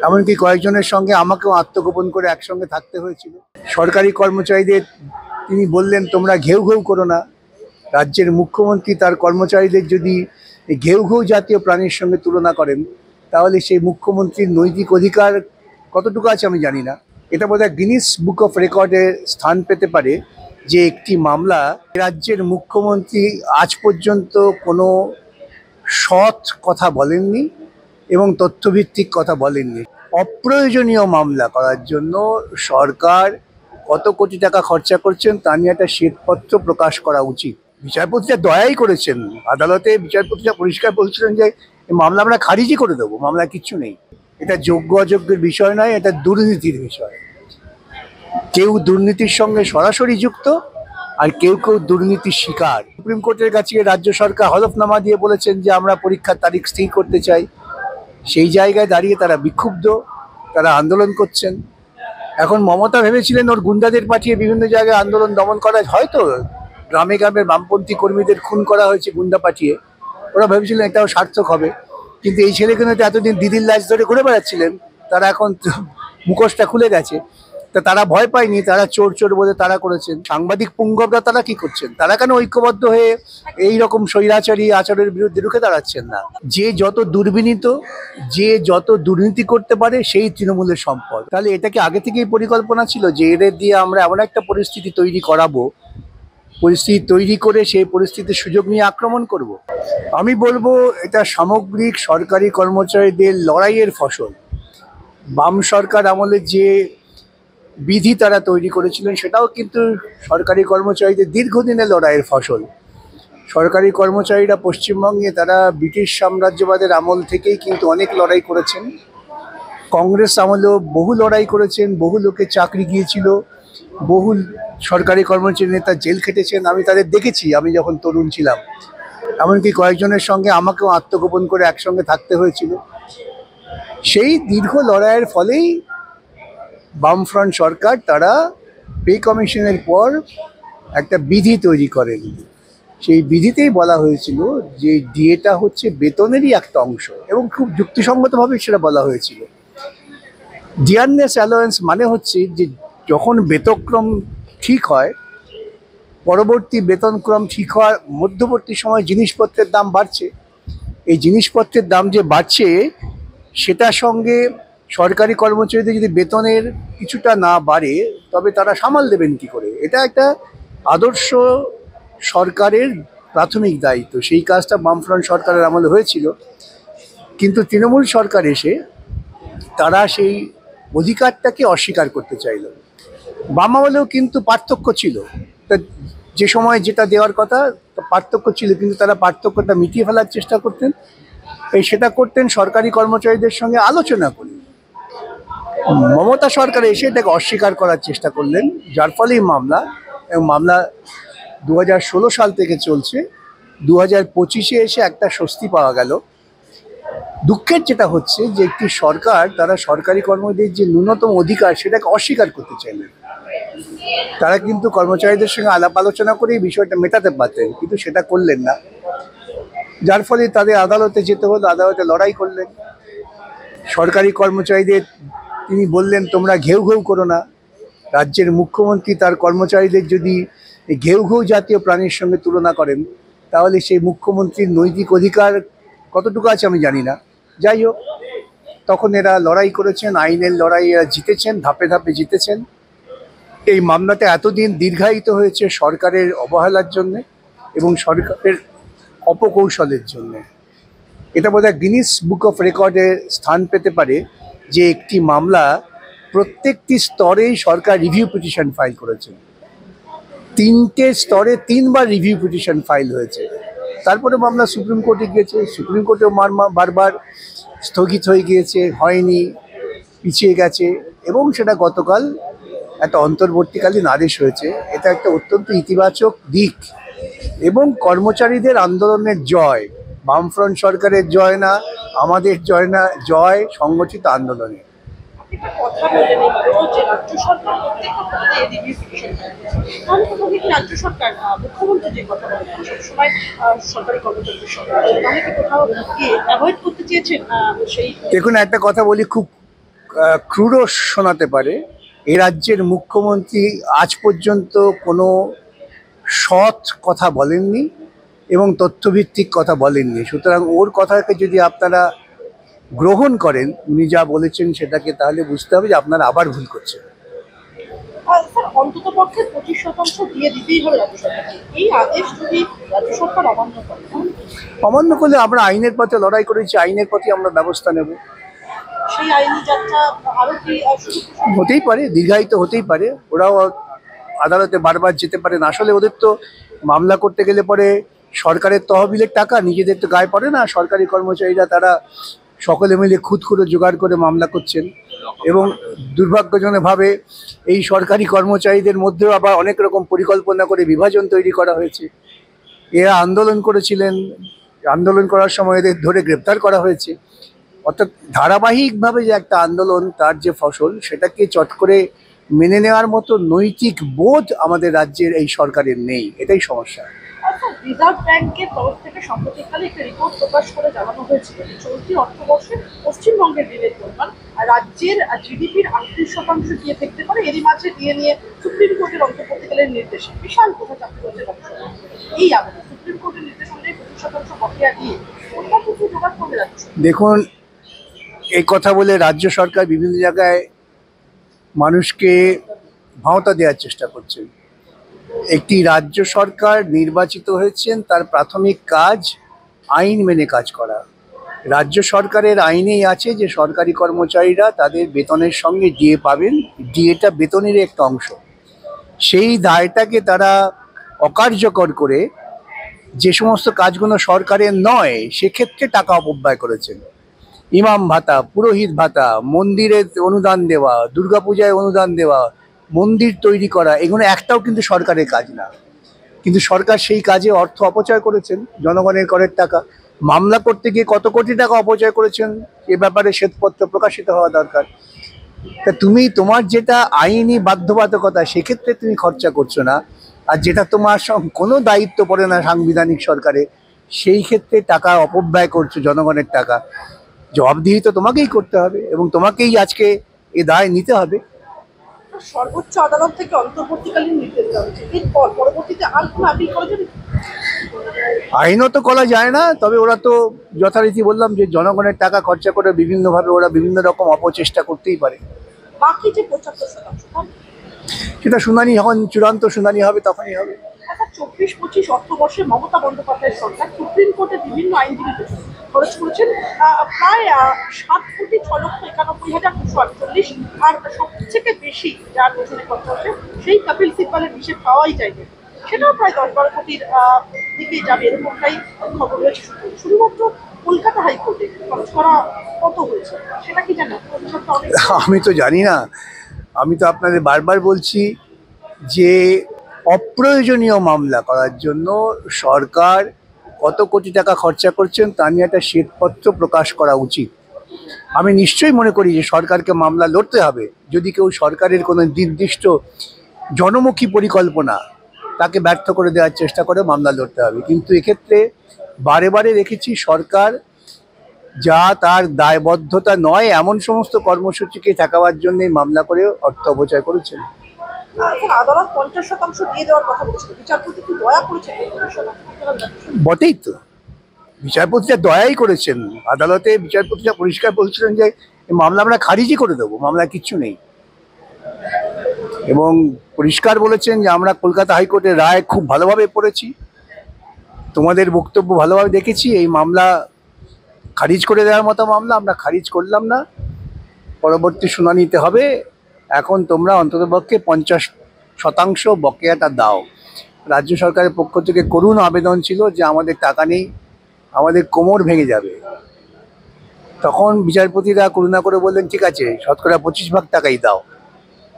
এমনকি কয়েকজনের সঙ্গে আমাকেও আত্মগোপন করে একসঙ্গে থাকতে হয়েছিল। সরকারি কর্মচারীদের তিনি বললেন, তোমরা ঘেউ ঘেউ করো না। রাজ্যের মুখ্যমন্ত্রী তার কর্মচারীদের যদি ঘেউ ঘেউ জাতীয় প্রাণীর সঙ্গে তুলনা করেন, তাহলে সেই মুখ্যমন্ত্রীর নৈতিক অধিকার কতটুকু আছে আমি জানি না। এটা বোধহয় গিনিস বুক অফ রেকর্ডে স্থান পেতে পারে যে একটি মামলা রাজ্যের মুখ্যমন্ত্রী আজ পর্যন্ত কোনো সৎ কথা বলেননি এবং তথ্যভিত্তিক কথা বলেননি। অপ্রয়োজনীয় মামলা করার জন্য সরকার কত কোটি টাকা খরচা করছেন তা নিয়ে একটা শ্বেতপত্র প্রকাশ করা উচিত। বিচারপতিরা দয়াই করেছেন, আদালতে বিচারপতিরা পরিষ্কার বলছিলেন যে এই মামলা আমরা খারিজই করে দেবো, মামলা কিচ্ছু নেই। এটা যোগ্য অযোগ্যের বিষয় নয়, এটা দুর্নীতির বিষয়। কেউ দুর্নীতির সঙ্গে সরাসরি যুক্ত, আর কেউ কেউ দুর্নীতির শিকার। সুপ্রিম কোর্টের কাছে রাজ্য সরকার হলফনামা দিয়ে বলেছেন যে আমরা পরীক্ষার তারিখ স্থির করতে চাই। সেই জায়গায় দাঁড়িয়ে তারা বিক্ষুব্ধ, তারা আন্দোলন করছেন। এখন মমতা ভেবেছিলেন ওর গুন্ডাদের পাঠিয়ে বিভিন্ন জায়গায় আন্দোলন দমন করা, হয়তো গ্রামে গ্রামে বামপন্থী কর্মীদের খুন করা হয়েছে গুন্ডা পাঠিয়ে, ওরা ভেবেছিলেন এটাও সার্থক হবে। কিন্তু এই ছেলেগুলো তো এতদিন দিদির লাশ ধরে ঘুরে বেড়াচ্ছিলেন, তারা এখন মুখোশটা খুলে গেছে। তা তারা ভয় পায়নি, তারা চোর চোর বলে তারা করেছেন। সাংবাদিক পুঙ্গবরা তারা কি করছেন? তারা কেন ঐক্যবদ্ধ হয়ে এই রকম স্বৈরাচারী আচরণের বিরুদ্ধে রুখে দাঁড়াচ্ছেন না? যে যত দুর্বিনীত, যে যত দুর্নীতি করতে পারে সেই তৃণমূলের সম্পদ। তাহলে এটা কি আগে থেকেই পরিকল্পনা ছিল যে এদের দিয়ে আমরা এমন একটা পরিস্থিতি তৈরি করাবো, পরিস্থিতি তৈরি করে সেই পরিস্থিতির সুযোগ নিয়ে আক্রমণ করব? আমি বলবো এটা সামগ্রিক সরকারি কর্মচারীদের লড়াইয়ের ফসল। বাম সরকার আমলে যে বিধি তারা তৈরি করেছিলেন সেটাও কিন্তু সরকারি কর্মচারীদের দীর্ঘদিনের লড়াইয়ের ফসল। সরকারি কর্মচারীরা পশ্চিমবঙ্গে তারা ব্রিটিশ সাম্রাজ্যবাদের আমল থেকেই কিন্তু অনেক লড়াই করেছেন। কংগ্রেস আমলেও বহু লড়াই করেছেন, বহু লোকের চাকরি গিয়েছিল, বহু সরকারি কর্মচারী নেতা জেল খেটেছেন। আমি তাদের দেখেছি, আমি যখন তরুণ ছিলাম। এমনকি কয়েকজনের সঙ্গে আমাকেও আত্মগোপন করে একসঙ্গে থাকতে হয়েছিল। সেই দীর্ঘ লড়াইয়ের ফলেই বামফ্রন্ট সরকার তারা পে কমিশনের পর একটা বিধি তৈরি করেন। সেই বিধিতেই বলা হয়েছিল যে ডিএটা হচ্ছে বেতনেরই একটা অংশ, এবং খুব যুক্তিসঙ্গতভাবে সেটা বলা হয়েছিল। ডিয়ারনেস অ্যালাওয়েন্স মানে হচ্ছে যে যখন বেতনক্রম ঠিক হয়, পরবর্তী বেতনক্রম ঠিক হওয়ার মধ্যবর্তী সময় জিনিসপত্রের দাম বাড়ছে। এই জিনিসপত্রের দাম যে বাড়ছে সেটার সঙ্গে সরকারি কর্মচারীদের যদি বেতনের কিছুটা না বাড়ে তবে তারা সামাল দেবেন কি করে? এটা একটা আদর্শ সরকারের প্রাথমিক দায়িত্ব। সেই কাজটা বামফ্রন্ট সরকারের আমলে হয়েছিল, কিন্তু তৃণমূল সরকার এসে তারা সেই অধিকারটাকে অস্বীকার করতে চাইল। বাম আমলেও কিন্তু পার্থক্য ছিল, যে সময় যেটা দেওয়ার কথা পার্থক্য ছিল, কিন্তু তারা পার্থক্যটা মিটিয়ে ফেলার চেষ্টা করতেন। সেটা করতেন সরকারি কর্মচারীদের সঙ্গে আলোচনা করে। মমতা সরকার এসে এটাকে অস্বীকার করার চেষ্টা করলেন, যার ফলেই মামলা, এবং মামলা 2016 সাল থেকে চলছে। 2025-এ এসে একটা স্বস্তি পাওয়া গেল। দুঃখের যেটা হচ্ছে যে একটি সরকার তারা সরকারি কর্মীদের যে ন্যূনতম অধিকার সেটাকে অস্বীকার করতে চাইলেন। তারা কিন্তু কর্মচারীদের সঙ্গে আলাপ আলোচনা করে এই বিষয়টা মেটাতে পারতেন, কিন্তু সেটা করলেন না, যার ফলে তাদের আদালতে যেতে হলো, আদালতে লড়াই করলেন। সরকারি কর্মচারীদের তিনি বললেন, তোমরা ঘেউ ঘেউ করো না। রাজ্যের মুখ্যমন্ত্রী তার কর্মচারীদের যদি ঘেউ ঘেউ জাতীয় প্রাণীর সঙ্গে তুলনা করেন, তাহলে সেই মুখ্যমন্ত্রীর নৈতিক অধিকার কতটুকু আছে আমি জানি না। যাই হোক, তখন এরা লড়াই করেছেন, আইনের লড়াই এরা জিতেছেন, ধাপে ধাপে জিতেছেন। এই মামলাটা এতদিন দীর্ঘায়িত হয়েছে সরকারের অবহেলার জন্যে এবং সরকারের অপকৌশলের জন্যে। এটা বোধহয় গিনিস বুক অফ রেকর্ডে স্থান পেতে পারে যে একটি মামলা প্রত্যেকটি স্তরেই সরকার রিভিউ পিটিশন ফাইল করেছে। 3টে স্তরে 3বার রিভিউ পিটিশন ফাইল হয়েছে। তারপরে মামলা সুপ্রিম কোর্টে গিয়েছে, সুপ্রিম কোর্টেও বারবার স্থগিত হয়ে গিয়েছে, হয়নি, পিছিয়ে গেছে, এবং সেটা গতকাল একটা অন্তর্বর্তীকালীন আদেশ হয়েছে। এটা একটা অত্যন্ত ইতিবাচক দিক এবং কর্মচারীদের আন্দোলনের জয়। বামফ্রন্ট সরকারের জয় না, আমাদের জয় না, জয় সংগঠিত আন্দোলনের। দেখুন, একটা কথা বলি, খুব ক্রূরও শোনাতে পারে, এ রাজ্যের মুখ্যমন্ত্রী আজ পর্যন্ত কোনো সৎ কথা বলেননি এবং তথ্যভিত্তিক কথা বলেননি। সুতরাং ওর কথাকে যদি আপনারা গ্রহণ করেন, উনি যা বলেছেন সেটাকে, তাহলে বুঝতে হবে যে আপনারা আবার ভুল করছেন। স্যার, অন্ততপক্ষে 25% দিয়ে দিতেই হবে রাজ্য সরকারকে। এই আদেশ যদি রাজ্য সরকার অমান্য করে, অমান্য করলে আমরা আইনের পথে লড়াই করেছি, আইনের পথে আমরা ব্যবস্থা নেব। সেই আইনি যাত্রা আরো কি শুরু হতেই পারে, দীর্ঘায়িত হতেই পারে, ওরাও আদালতে বারবার যেতে পারেন। আসলে ওদের তো মামলা করতে গেলে পরে সরকারের তহবিলের টাকা নিজেদের তো গায়ে পড়ে না। সরকারি কর্মচারীরা তারা সকলে মিলে খুদ করে জোগাড় করে মামলা করছেন, এবং দুর্ভাগ্যজনকভাবে এই সরকারি কর্মচারীদের মধ্যেও আবার অনেক রকম পরিকল্পনা করে বিভাজন তৈরি করা হয়েছে। এরা আন্দোলন করেছিলেন, আন্দোলন করার সময় এদের ধরে গ্রেপ্তার করা হয়েছে। অর্থাৎ ধারাবাহিকভাবে যে একটা আন্দোলন, তার যে ফসল, সেটাকে চট করে মেনে নেওয়ার মতো নৈতিক বোধ আমাদের রাজ্যের এই সরকারের নেই, এটাই সমস্যা। রিজার্ভ ব্যাংকের তরফ থেকে সাম্প্রতিককালে একটা রিপোর্ট প্রকাশ করে জানানো হয়েছিল যে চলতি অর্থবর্ষে পশ্চিমবঙ্গের ঋণের পরিমাণ রাজ্যের জিডিপির 38% দিয়ে থাকতে পারে। এরই মাঝে দিয়ে নিয়ে সুপ্রিম কোর্টের অন্তর্বর্তীকালীন নির্দেশে বিশাল প্রভাব চাপিয়ে রয়েছে গবেষণা। এই আবেদন সুপ্রিম কোর্টের নির্দেশ অনুযায়ী 25% বকেয়া দিয়ে কোনটা কিছু জোগাড় করবে রাজ্য। দেখুন, এই কথা বলে রাজ্য সরকার বিভিন্ন জায়গায় মানুষকে ভাঁওতা দেওয়ার চেষ্টা করছে। একটি রাজ্য সরকার নির্বাচিত হয়েছেন, তার প্রাথমিক কাজ আইন মেনে কাজ করা। রাজ্য সরকারের আইনেই আছে যে সরকারি কর্মচারীরা তাদের বেতনের সঙ্গে ডিএ পাবেন, ডিএটা বেতনের একটা অংশ। সেই দায়টাকে তারা অকার্যকর করে যে সমস্ত কাজগুলো সরকারের নয় সেক্ষেত্রে টাকা অপব্যয় করেছেন। ইমাম ভাতা, পুরোহিত ভাতা, মন্দিরে অনুদান দেওয়া, দুর্গাপূজায় অনুদান দেওয়া, মন্দির তৈরি করা, এগুলো একটাও কিন্তু সরকারের কাজ না। কিন্তু সরকার সেই কাজে অর্থ অপচয় করেছেন, জনগণের করের টাকা। মামলা করতে গিয়ে কত কোটি টাকা অপচয় করেছেন এ ব্যাপারে শ্বেতপত্র প্রকাশিত হওয়া দরকার। তা তুমি তোমার যেটা আইনি বাধ্যবাধকতা সেক্ষেত্রে তুমি খরচা করছো না, আর যেটা তোমার কোনো দায়িত্ব পড়ে না সাংবিধানিক সরকারে, সেই ক্ষেত্রে টাকা অপব্যয় করছো, জনগণের টাকা। জবাবদিহি তো তোমাকেই করতে হবে এবং তোমাকেই আজকে এ দায় নিতে হবে। সর্বোচ্চ আদালত থেকে অন্তর্বর্তীকালীন নির্দেশ দেওয়া হয়েছে, এরপর পরবর্তীতে আর কোনো আপিল করা যাবে? আইনত করা যায় না, তবে ওরা তো যথারীতি বললাম যে জনগণের টাকা খরচা করে বিভিন্নভাবে ওরা বিভিন্ন রকম অপচেষ্টা করতেই পারে। বাকি যে 75%, সেটা শুনানি, যখন চূড়ান্ত শুনানি হবে তখনই হবে। 24-25 অর্থবর্ষে মমতা বন্দ্যোপাধ্যায়ের সরকার সুপ্রিম কোর্টে বিভিন্ন আইনজীবী খরচ করেছেন প্রায় 7,06,91,248, আর সবথেকে বেশি যার পেছনে কথা হচ্ছে সেই কপিল সিব্বালের হিসেব পাওয়াই যায়নি, সেটাও প্রায় 10-12 কোটির দিকেই যাবে, এরকমটাই খবর রয়েছে। শুধুমাত্র কলকাতা হাইকোর্টে খরচ করা কত হয়েছে সেটা কি জানেন? আমি তো জানি না। আমি তো আপনাদের বারবার বলছি যে অপ্রয়োজনীয় মামলা করার জন্য সরকার কত কোটি টাকা খরচা করছেন তা নিয়ে একটা শ্বেতপত্র প্রকাশ করা উচিত। আমি নিশ্চয়ই মনে করি যে সরকারকে মামলা লড়তে হবে যদি কেউ সরকারের কোনো নির্দিষ্ট জনমুখী পরিকল্পনা তাকে ব্যর্থ করে দেওয়ার চেষ্টা করে, মামলা লড়তে হবে। কিন্তু এক্ষেত্রে বারে বারে দেখেছি সরকার যা তার দায়বদ্ধতা নয় এমন সমস্ত কর্মসূচিকে ঠেকাবার জন্য মামলা করে অর্থ অপচয় করেছেন। আদালত 50% দিয়ে দেওয়ার কথা বলেছিল, বিচারপতি কি দয়া করেছেন? বটেই তো, বিচারপতিরা দয়াই করেছেন। আদালতে বিচারপতিরা পরিষ্কার বলছিলেন যে মামলা আমরা খারিজই করে দেবো, মামলা কিচ্ছু নেই, এবং পরিষ্কার বলেছেন যে আমরা কলকাতা হাইকোর্টের রায় খুব ভালোভাবে পড়েছি, তোমাদের বক্তব্য ভালোভাবে দেখেছি, এই মামলা খারিজ করে দেওয়ার মতো মামলা আমরা খারিজ করলাম না, পরবর্তী শুনানিতে হবে। এখন তোমরা অন্ততপক্ষে 50% বকেয়াটা দাও। রাজ্য সরকারের পক্ষ থেকে করুণ আবেদন ছিল যে আমাদের টাকা নেই, আমাদের কোমর ভেঙে যাবে। তখন বিচারপতিরা করুণা করে বললেন ঠিক আছে, শতকরা 25% টাকাই দাও,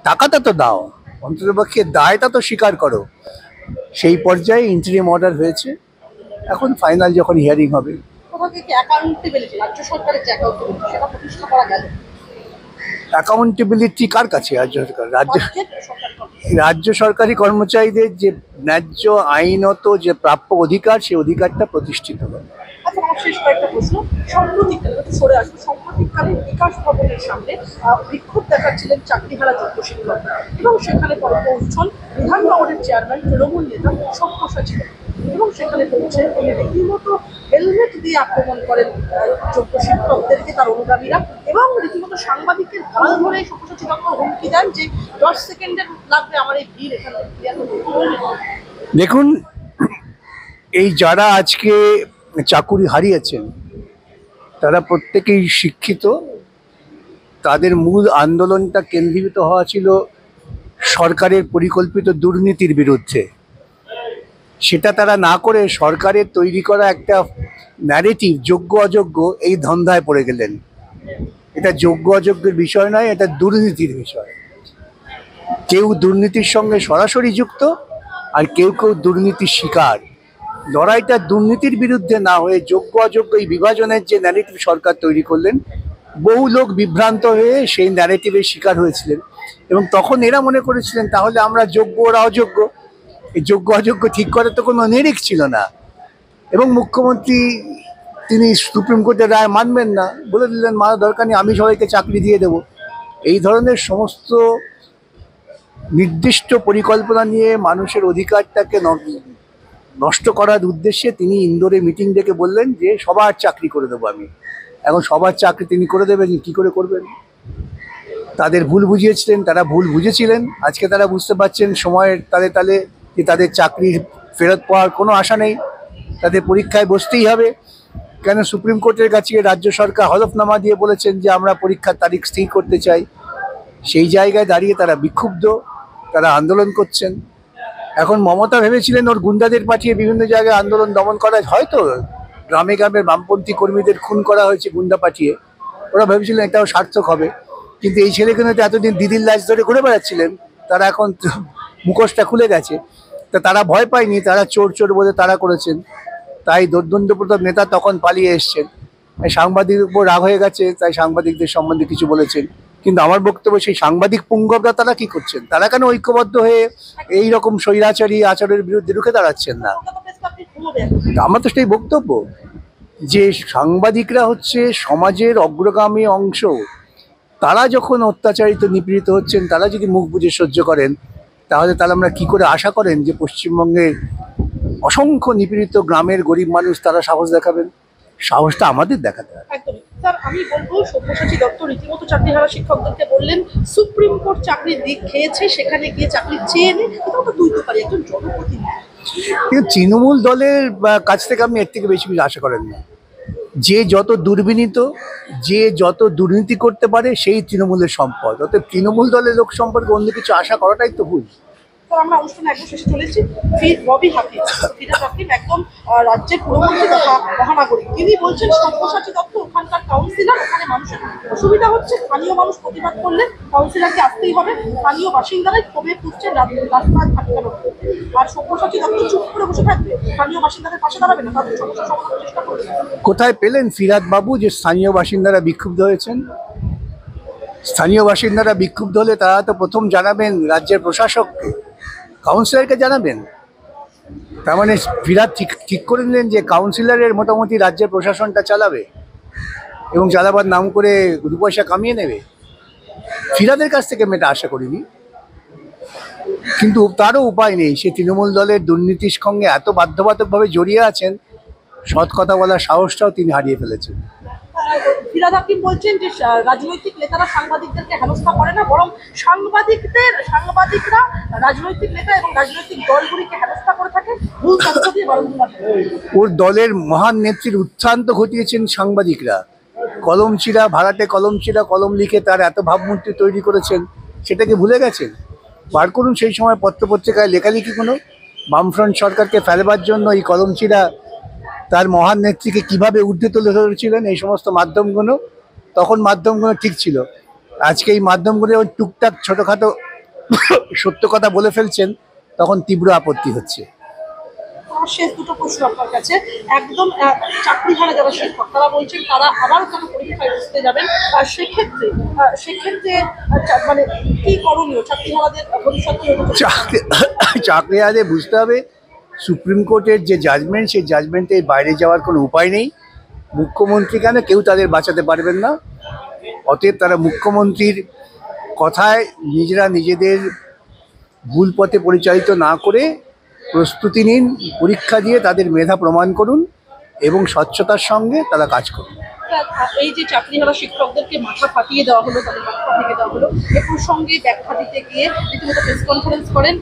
টাকাটা তো দাও, অন্ততপক্ষে দায়টা তো স্বীকার করো। সেই পর্যায়ে ইন্টারিম অর্ডার হয়েছে, এখন ফাইনাল যখন হিয়ারিং হবে। রাজ্য সরকারের যে অ্যাকাউন্টেবিলিটি সেটা প্রতিষ্ঠা করা গেল। অ্যাকাউন্টেবিলিটি কার কাছে? রাজ্য সরকারি কর্মচারীদের যে ন্যায্য আইনত যে প্রাপ্য অধিকার, সেই অধিকারটা প্রতিষ্ঠিত হবে। আচ্ছা, শেষ কয়েকটা প্রশ্ন। সাম্প্রতিককালে একটু সরে আসবো, সাম্প্রতিককালে বিকাশ ভবনের সামনে বিক্ষোভ দেখাচ্ছিলেন চাকরিহারা যোগ্য শিক্ষক, এবং সেখানে পরে পৌঁছন বিধাননগরের চেয়ারম্যান তৃণমূল নেতা সব্যসাচী দত্ত, এবং সেখানে পৌঁছে তিনি রীতিমতো হেলমেট দিয়ে আক্রমণ করেন যোগ্য শিক্ষকদেরকে, তার অনুগামীরা, এবং রীতিমতো সাংবাদিকের গাল ধরে সব্যসাচী দত্ত হুমকি দেন যে 10 সেকেন্ডের লাগবে আমার এই ভিড় এখানে ক্লিয়ার করতে। দেখুন, এই যারা আজকে চাকুরি হারিয়েছেন তারা প্রত্যেকেই শিক্ষিত। তাদের মূল আন্দোলনটা কেন্দ্রীভূত হওয়া ছিল সরকারের পরিকল্পিত দুর্নীতির বিরুদ্ধে। সেটা তারা না করে সরকারের তৈরি করা একটা ন্যারেটিভ যোগ্য অযোগ্য এই ধান্দায় পড়ে গেলেন। এটা যোগ্য অযোগ্যের বিষয় নয়, এটা দুর্নীতির বিষয়। কেউ দুর্নীতির সঙ্গে সরাসরি যুক্ত, আর কেউ কেউ দুর্নীতির শিকার। লড়াইটা দুর্নীতির বিরুদ্ধে না হয়ে যোগ্য অযোগ্য এই বিভাজনের যে ন্যারেটিভ সরকার তৈরি করলেন, বহু লোক বিভ্রান্ত হয়ে সেই ন্যারেটিভের শিকার হয়েছিলেন, এবং তখন এরা মনে করেছিলেন তাহলে আমরা যোগ্য ওরা অযোগ্য। এই যোগ্য অযোগ্য ঠিক করার তো কোনো নিরিখ ছিল না। এবং মুখ্যমন্ত্রী তিনি সুপ্রিম কোর্টের রায় মানবেন না, বলে দিলেন মানা দরকার নেই, আমি সবাইকে চাকরি দিয়ে দেব। এই ধরনের সমস্ত নির্দিষ্ট পরিকল্পনা নিয়ে মানুষের অধিকারটাকে নষ্ট করার উদ্দেশ্যে তিনি ইন্দোরে মিটিং ডেকে বললেন যে সবার চাকরি করে দেবো আমি। এখন সবার চাকরি তিনি করে দেবেন, কি করে করবেন? তাদের ভুল বুঝিয়েছিলেন, তারা ভুল বুঝেছিলেন। আজকে তারা বুঝতে পারছেন সময়ের তালে তালে যে তাদের চাকরি ফেরত পাওয়ার কোনো আশা নেই, তাদের পরীক্ষায় বসতেই হবে। কেন সুপ্রিম কোর্টের কাছে রাজ্য সরকার হলফনামা দিয়ে বলেছেন যে আমরা পরীক্ষার তারিখ স্থির করতে চাই। সেই জায়গায় দাঁড়িয়ে তারা বিক্ষুব্ধ, তারা আন্দোলন করছেন। এখন মমতা ভেবেছিলেন ওর গুন্ডাদের পাঠিয়ে বিভিন্ন জায়গায় আন্দোলন দমন করা, হয়তো গ্রামে গ্রামে বামপন্থী কর্মীদের খুন করা হয়েছে গুন্ডা পাঠিয়ে, ওরা ভেবেছিলেন এটাও সার্থক হবে। কিন্তু এই ছেলেগুলো তো এতদিন দিদির লাশ ধরে ঘুরে বেড়াচ্ছিলেন, তারা এখন মুখোশটা খুলে গেছে। তা তারা ভয় পায়নি, তারা চোর চোর বলে তারা করেছেন। তাই দোর্দণ্ড নেতা তখন পালিয়ে এসছেন। সাংবাদিকের উপর রাগ হয়ে গেছে, তাই সাংবাদিকদের সম্বন্ধে কিছু বলেছেন। কিন্তু আমার বক্তব্য, সেই সাংবাদিক পুঙ্গবরা তারা কি করছেন? তারা কেন ঐক্যবদ্ধ হয়ে এই রকম স্বৈরাচারী আচরণের বিরুদ্ধে রুখে দাঁড়াচ্ছেন না? আমার তো সেই বক্তব্য যে সাংবাদিকরা হচ্ছে সমাজের অগ্রগামী অংশ। তারা যখন অত্যাচারিত নিপীড়িত হচ্ছেন, তারা যদি মুখ বুজে সহ্য করেন, তাহলে আমরা কি করে আশা করেন যে পশ্চিমবঙ্গের অসংখ্য নিপীড়িত গ্রামের গরিব মানুষ তারা সাহস দেখাবেন? সাহসটা আমাদের দেখাতে হবে। একদমই স্যার, আমি বলবো সব্যসাচী দত্ত রীতিমতো চাকরিহারা শিক্ষকদেরকে বললেন সুপ্রিম কোর্ট চাকরির দিক খেয়েছে, সেখানে গিয়ে চাকরি চেয়ে নে। এটাও তো দুই পারি, একজন জনপ্রতিনিধি। কিন্তু তৃণমূল দলের কাছ থেকে আপনি এর থেকে বেশি কিছু আশা করেন না। যে যত দুর্বিনীত, যে যত দুর্নীতি করতে পারে, সেই তৃণমূলের সম্পদ। অর্থাৎ তৃণমূল দলের লোক সম্পর্কে অন্য কিছু আশা করাটাই তো ভুল। স্যার, আমরা অনুষ্ঠানে একদম শেষে চলেছি। রবি হাকিম, ফিরহাদ হাকিম একদম রাজ্যের পুরমন্ত্রী তথা মহানাগরিক, তিনি বলছেন সব্যসাচী দত্ত ওখানকার কাউন্সিলর, ওখানে মানুষের অসুবিধা হচ্ছে, স্থানীয় মানুষ প্রতিবাদ করলে কাউন্সিলরকে আসতেই হবে। স্থানীয় বাসিন্দারাই ক্ষোভে ফুটছেন রাস্তায় আটকানো। আর সব্যসাচী দত্ত চুপ করে বসে থাকবে, স্থানীয় বাসিন্দাদের পাশে দাঁড়াবে না, তাদের সমস্যা সমাধানের চেষ্টা করবে। কোথায় পেলেন ফিরহাদ বাবু যে স্থানীয় বাসিন্দারা বিক্ষুব্ধ হয়েছেন? স্থানীয় বাসিন্দারা বিক্ষুব্ধ হলে তারা তো প্রথম জানাবেন রাজ্যের প্রশাসককে, কাউন্সিলরকে জানাবেন। তার মানে ফিরহাদ ঠিক করে নিলেন যে কাউন্সিলরের মোটামুটি রাজ্যের প্রশাসনটা চালাবে এবং চালাবার নাম করে দু পয়সা কামিয়ে নেবে। ফিরহাদের কাছ থেকে আমি এটা আশা করিনি, কিন্তু তারও উপায় নেই। সে তৃণমূল দলের দুর্নীতির সঙ্গে এত বাধ্যবাধকভাবে জড়িয়ে আছেন, সৎ কথা বলার সাহসটাও তিনি হারিয়ে ফেলেছেন। ফিরহাদ হাকিম বলছেন যে রাজনৈতিক নেতারা সাংবাদিকদেরকে হেনস্থা করে না, বরং সাংবাদিকরা রাজনৈতিক নেতা এবং রাজনৈতিক দলগুলিকে হেনস্থা করে থাকে, ভুল তথ্য দিয়ে বারংবার। ওর দলের মহান নেত্রীর উত্থান তো ঘটিয়েছেন সাংবাদিকরা। কলমচিরা ভাড়াটে কলমচিরা কলম লিখে তার এত ভাবমূর্তি তৈরি করেছেন, সেটাকে ভুলে গেছেন? বার করুন সেই সময় পত্রপত্রিকায় লেখালেখি কোনো বামফ্রন্ট সরকারকে ফেলবার জন্য এই কলমচিরা তার মহান নেত্রীকে কিভাবে ঊর্ধ্বে তুলে ধরেছিলেন, এই সমস্ত মাধ্যমগুলো। তখন মাধ্যমগুলো ঠিক ছিল। আজকে এই মাধ্যমগুলো টুকটাক ছোটোখাটো সত্য কথা বলে ফেলছেন, তখন তীব্র আপত্তি হচ্ছে। শেষ দুটো প্রশ্ন আপনার কাছে। একদম চাকরিহারা যারা শিক্ষক, তারা বলছেন তারা আবার কোনো পরীক্ষায় বসতে যাবেন, আর সেক্ষেত্রে মানে কি করণীয়? চাকরিহারাদের ভবিষ্যৎ চাকরিহারাদের বুঝতে হবে সুপ্রিম কোর্টের যে জাজমেন্ট, সেই জাজমেন্টের বাইরে যাওয়ার কোনো উপায় নেই। মুখ্যমন্ত্রী কেন, কেউ তাদের বাঁচাতে পারবেন না। অতএব তারা মুখ্যমন্ত্রীর কথায় নিজেরা নিজেদের ভুল পথে পরিচালিত না করে প্রস্তুতি নিন, পরীক্ষা দিয়ে তাদের মেধা প্রমাণ করুন এবং স্বচ্ছতার সঙ্গে তারা কাজ করুন। এই যে চাকরিহারা শিক্ষকদেরকে মাথা ফাটিয়ে দেওয়া হলো, তাদের মাথা ভেঙে দেওয়া হলো, এ প্রসঙ্গে ব্যাখ্যা দিতে গিয়ে রীতিমতো প্রেস কনফারেন্স করেন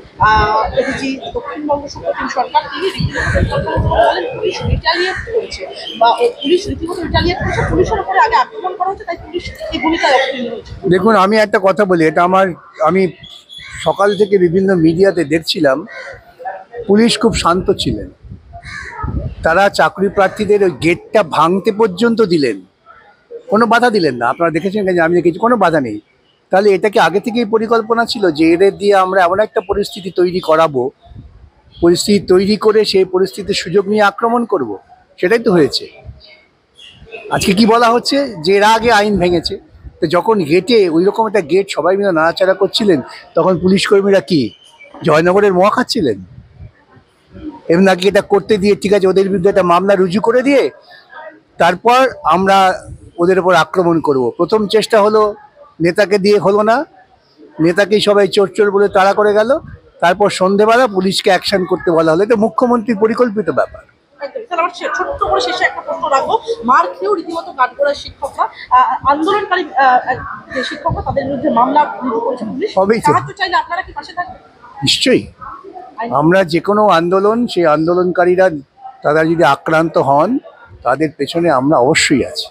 এডিজি দক্ষিণবঙ্গ সুপ্রিম সরকার। তিনি রীতিমতো প্রেস কনফারেন্স করে বলেন পুলিশ রিটালিয়েট করেছে, বা পুলিশ রীতিমতো রিটালিয়েট করেছে, পুলিশের উপরে আগে আক্রমণ করা হচ্ছে, তাই পুলিশ এই ভূমিকায় অবতীর্ণ হয়েছে। দেখুন, আমি একটা কথা বলি, এটা আমি সকাল থেকে বিভিন্ন মিডিয়াতে দেখছিলাম, পুলিশ খুব শান্ত ছিলেন। তারা চাকরি প্রার্থীদের ওই গেটটা ভাঙতে পর্যন্ত দিলেন, কোনো বাধা দিলেন না। আপনারা দেখেছেন যে আমি দেখেছি কোনো বাধা নেই। তাহলে এটা কি আগে থেকেই পরিকল্পনা ছিল যে এদের দিয়ে আমরা এমন একটা পরিস্থিতি তৈরি করাবো, পরিস্থিতি তৈরি করে সেই পরিস্থিতির সুযোগ নিয়ে আক্রমণ করব? সেটাই তো হয়েছে। আজকে কি বলা হচ্ছে যে এরা আগে আইন ভেঙেছে। তো যখন গেটে ওই রকম একটা গেট সবাই মিলে নাড়াচাড়া করছিলেন, তখন পুলিশ কর্মীরা কি জয়নগরের মোয়া খাচ্ছিলেন? এবং নাকি এটা করতে দিয়ে ঠিক আছে ওদের বিরুদ্ধে একটা মামলা রুজু করে দিয়ে তারপর আমরা ওদের উপর আক্রমণ করব। প্রথম চেষ্টা হলো, নেতাকে দিয়ে হলো না, নেতাকেই সবাই চোর চোর বলে তাড়া করে গেল। তারপর সন্ধেবেলা পুলিশকে অ্যাকশন করতে বলা হলো। এটা মুখ্যমন্ত্রীর পরিকল্পিত ব্যাপার। তাহলে আমার ছোট্ট করে শেষে একটা প্রশ্ন রাখবো, মার খেয়েও রীতিমতো কাঠগড়ার শিক্ষকরা, আন্দোলনকারী যে শিক্ষকরা, তাদের বিরুদ্ধে মামলা রুজু করেছে পুলিশ। হবেই তো। সাহায্য চাইলে আপনারা কি পাশে থাকবেন? নিশ্চয়ই। আমরা যে কোনো আন্দোলন, সেই আন্দোলনকারীরা তারা যদি আক্রান্ত হন, তাদের পেছনে আমরা অবশ্যই আছি।